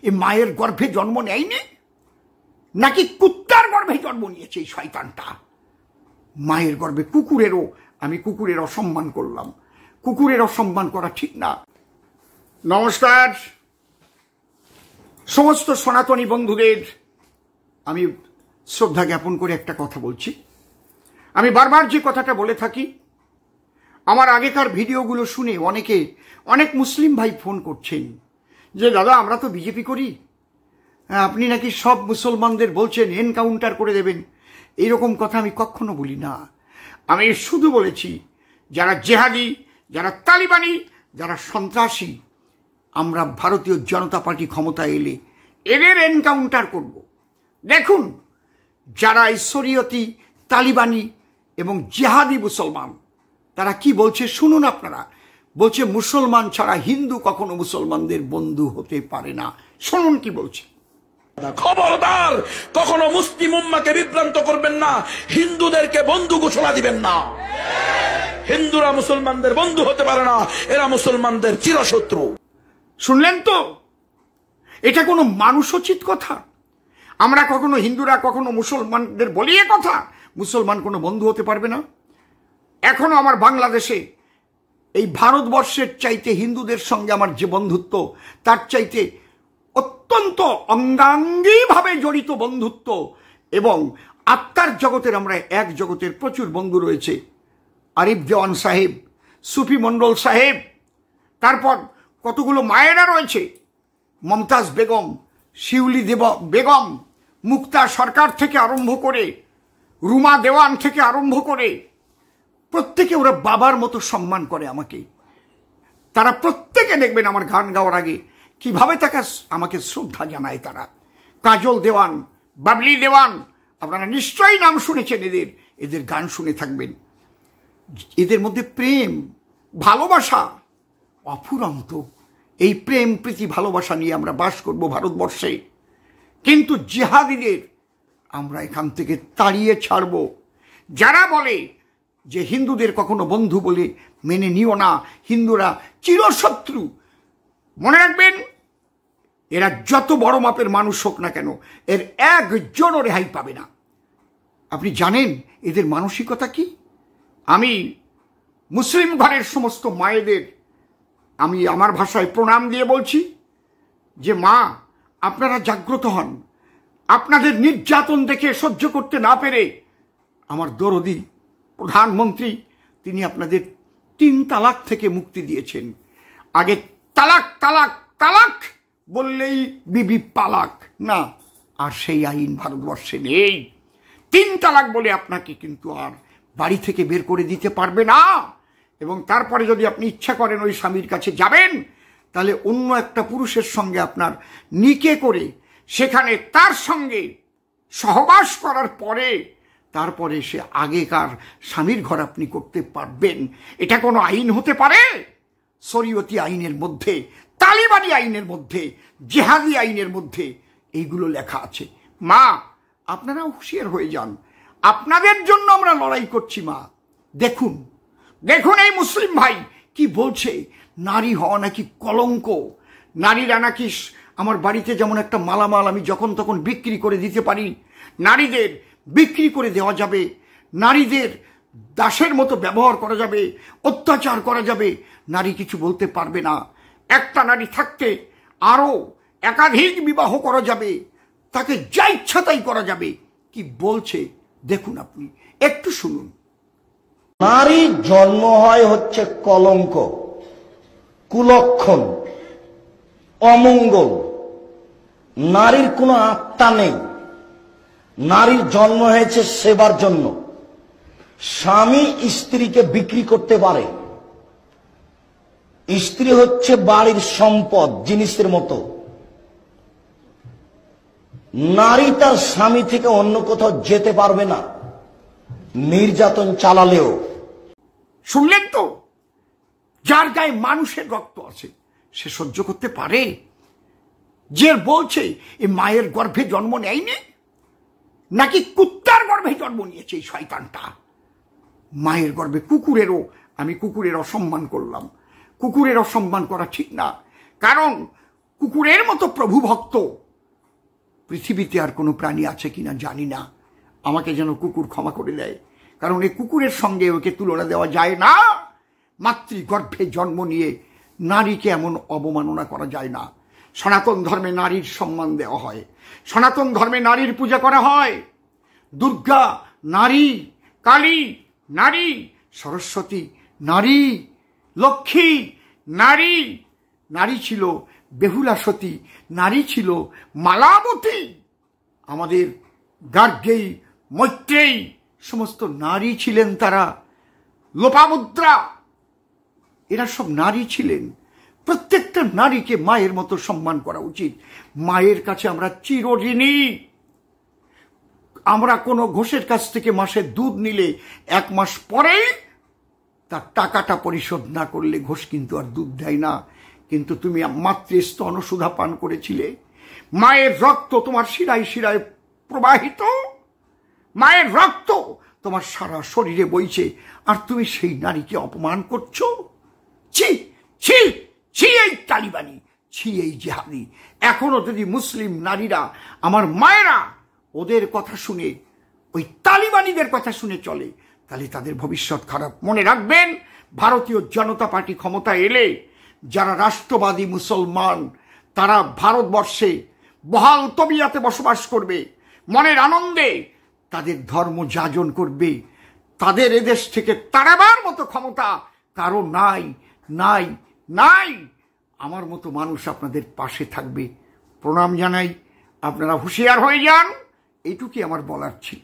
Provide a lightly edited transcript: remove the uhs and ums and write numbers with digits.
এ মায়ের গর্ভে জন্ম নেয়নি, নাকি কুত্তার গর্ভে জন্ম নিয়েছে এই শয়তানটা? মায়ের গর্ভে কুকুরেরও আমি কুকুরের অসম্মান করলাম। কুকুরের অসম্মান করা ঠিক না। নমস্কার সমস্ত সনাতনী বন্ধুদের, আমি শ্রদ্ধা জ্ঞাপন করে একটা কথা বলছি। আমি বারবার যে কথাটা বলে থাকি, আমার আগেকার ভিডিওগুলো শুনে অনেক মুসলিম ভাই ফোন করছেন যে দাদা আমরা তো বিজেপি করি, আপনি নাকি সব মুসলমানদের বলছেন এনকাউন্টার করে দেবেন। এইরকম কথা আমি কখনো বলি না। আমি শুধু বলেছি যারা জেহাদি, যারা তালিবানি, যারা সন্ত্রাসী, আমরা ভারতীয় জনতা পার্টি ক্ষমতায় এলে এদের এনকাউন্টার করব। দেখুন, যারা শরিয়তি, তালিবানি এবং জেহাদি মুসলমান, তারা কি বলছে শুনুন আপনারা। বলছে মুসলমান ছাড়া হিন্দু কখনো মুসলমানদের বন্ধু হতে পারে না। শুনুন কি বলছে। খবরদার, কখনো মুসলিম উম্মাকে বিভ্রান্ত করবেন না, হিন্দুদেরকে বন্ধু ঘোষণা দিবেন না। হিন্দুরা মুসলমানদের বন্ধু হতে পারে না, এরা মুসলমানদের চিরশত্রু। শুনলেন তো? এটা কোনো মানুষোচিত কথা? আমরা কখনো হিন্দুরা কখনো মুসলমানদের বলি এ কথা, মুসলমান কোনো বন্ধু হতে পারবে না? এখনো আমার বাংলাদেশে এই ভারতবর্ষের চাইতে হিন্দুদের সঙ্গে আমার যে বন্ধুত্ব, তার চাইতে অত্যন্ত অঙ্গাঙ্গিভাবে জড়িত বন্ধুত্ব, এবং আত্মার জগতের আমরা এক জগতের প্রচুর বন্ধু রয়েছে। আরিফ দেওয়ান সাহেব, সুফি মন্ডল সাহেব, তারপর কতগুলো মায়েরা রয়েছে, মমতাজ বেগম, শিউলি বেগম, মুক্তা সরকার থেকে আরম্ভ করে, রুমা দেওয়ান থেকে আরম্ভ করে, প্রত্যেকে ওরা বাবার মতো সম্মান করে আমাকে। তারা প্রত্যেকে দেখবেন আমার গান গাওয়ার আগে কিভাবে তাকে আমাকে শ্রদ্ধা জানায় তারা। কাজল দেওয়ান, বাবলি দেওয়ান, আপনারা নিশ্চয়ই নাম শুনেছেন এদের গান শুনে থাকবেন। এদের মধ্যে প্রেম, ভালোবাসা অফুরন্ত। এই প্রেম, প্রীতি, ভালোবাসা নিয়ে আমরা বাস করব ভারতবর্ষে। কিন্তু জিহাদিদের আমরা এখান থেকে তাড়িয়ে ছাড়ব। যারা বলে যে হিন্দুদের কখনো বন্ধু বলে মেনে নিও না, হিন্দুরা চিরশত্রু, মনে রাখবেন এরা যত বড় মাপের মানুষ হোক না কেন, এর একজনও রেহাই পাবে না। আপনি জানেন এদের মানসিকতা কি? আমি মুসলিম ঘরের সমস্ত মায়েদের আমি আমার ভাষায় প্রণাম দিয়ে বলছি যে মা, আপনারা জাগ্রত হন। আপনাদের নির্যাতন দেখে সহ্য করতে না পেরে আমার দরদি প্রধানমন্ত্রী, তিনি আপনাদের 3 তালাক থেকে মুক্তি দিয়েছেন। আগে তালাক তালাক তালাক বললেই বিবি পালাক না, আর সেই আইন ভারতবর্ষে নেই। 3 তালাক বলে আপনাকে কিন্তু আর বাড়ি থেকে বের করে দিতে পারবে না। এবং তারপরে যদি আপনি ইচ্ছা করেন ওই স্বামীর কাছে যাবেন, তাহলে অন্য একটা পুরুষের সঙ্গে আপনার নিকে করে সেখানে তার সঙ্গে সহবাস করার পরে তারপরে সে আগেকার স্বামীর ঘর আপনি করতে পারবেন। এটা কোনো আইন হতে পারে? শরিয়তি আইনের মধ্যে, তালিবানি আইনের মধ্যে, জেহাদি আইনের মধ্যে এইগুলো লেখা আছে। মা, আপনারা হুঁশিয়ার হয়ে যান। আপনাদের জন্য আমরা লড়াই করছি মা। দেখুন দেখুন এই মুসলিম ভাই কি বলছে, নারী হওয়া নাকি কলঙ্ক, নারীরা নাকি আমার বাড়িতে যেমন একটা মালামাল আমি যখন তখন বিক্রি করে দিতে পারি, নারীদের বিক্রি করে দেওয়া যাবে, নারীদের দাসের মতো ব্যবহার করা যাবে, অত্যাচার করা যাবে, নারী কিছু বলতে পারবে না। একটা নারী থাকতে আরও একাধিক বিবাহ করা যাবে, তাকে যা ইচ্ছা তাই করা যাবে। কি বলছে দেখুন, আপনি একটু শুনুন। নারীর জন্ম হয় হচ্ছে কলঙ্ক, কুলক্ষণ, অমঙ্গল। নারীর কোনো আত্মা নেই। নারীর জন্ম হয়েছে সেবার জন্য। স্বামী স্ত্রীকে বিক্রি করতে পারে। স্ত্রী হচ্ছে বাড়ির সম্পদ, জিনিসের মতো। নারী তার স্বামী থেকে অন্য কোথাও যেতে পারবে না, নির্যাতন চালালেও। শুনলেন তো? যার গায়ে মানুষের রক্ত আছে সে সহ্য করতে পারে? যে বলছে এ মায়ের গর্ভে জন্ম নেয়নি, নাকি কুত্তার গর্ভে জন্ম নিয়েছে এই শয়তানটা? মায়ের গর্ভে কুকুরেরও আমি কুকুরের অসম্মান করলাম। কুকুরের অসম্মান করা ঠিক না। কারণ কুকুরের মতো প্রভু ভক্ত পৃথিবীতে আর কোনো প্রাণী আছে কিনা জানি না। আমাকে যেন কুকুর ক্ষমা করে দেয়, কারণ এই কুকুরের সঙ্গে ওকে তুলনা দেওয়া যায় না। মাতৃগর্ভে জন্ম নিয়ে নারীকে এমন অবমাননা করা যায় না। সনাতন ধর্মে নারীর সম্মান দেওয়া হয়, সনাতন ধর্মে নারীর পূজা করা হয়। দুর্গা নারী, কালী নারী, সরস্বতী নারী, লক্ষ্মী নারী। নারী ছিল বেহুলা সতী, নারী ছিল মালাবতী। আমাদের গার্গেই, মৈত্রেয়ী সমস্ত নারী ছিলেন, তারা লোপামুদ্রা, এরা সব নারী ছিলেন। প্রত্যেকটা নারীকে মায়ের মতো সম্মান করা উচিত। মায়ের কাছে আমরা চিরঋণী। আমরা কোনো ঘোষের কাছ থেকে মাসে দুধ নিলে 1 মাস পরেই তার টাকাটা পরিশোধ না করলে ঘোষ কিন্তু আর দুধ দেয় না। কিন্তু তুমি মাতৃস্তন সুধা পান করেছিলে, মায়ের রক্ত তোমার শিরায় শিরায় প্রবাহিত, মায়ের রক্ত তোমার সারা শরীরে বইছে, আর তুমি সেই নারীকে অপমান করছো। ছি ছি ছি এই তালিবানি, ছি এই জিহাদি। এখনো যদি মুসলিম নারীরা, আমার মায়েরা ওদের কথা শুনে, ওই তালিবানিদের কথা শুনে চলে, তাহলে তাদের ভবিষ্যৎ খারাপ। মনে রাখবেন, ভারতীয় জনতা পার্টি ক্ষমতায় এলে যারা রাষ্ট্রবাদী মুসলমান, তারা ভারতবর্ষে বহাল তবিয়াতে বসবাস করবে, মনের আনন্দে তাদের ধর্ম যাজন করবে। তাদের এদেশ থেকে তাড়াবার মতো ক্ষমতা কারো নাই, নাই, নাই। আমার মতো মানুষ আপনাদের পাশে থাকবে। প্রণাম জানাই, আপনারা হুঁশিয়ার হয়ে যান। এইটুকুই আমার বলার ছিল।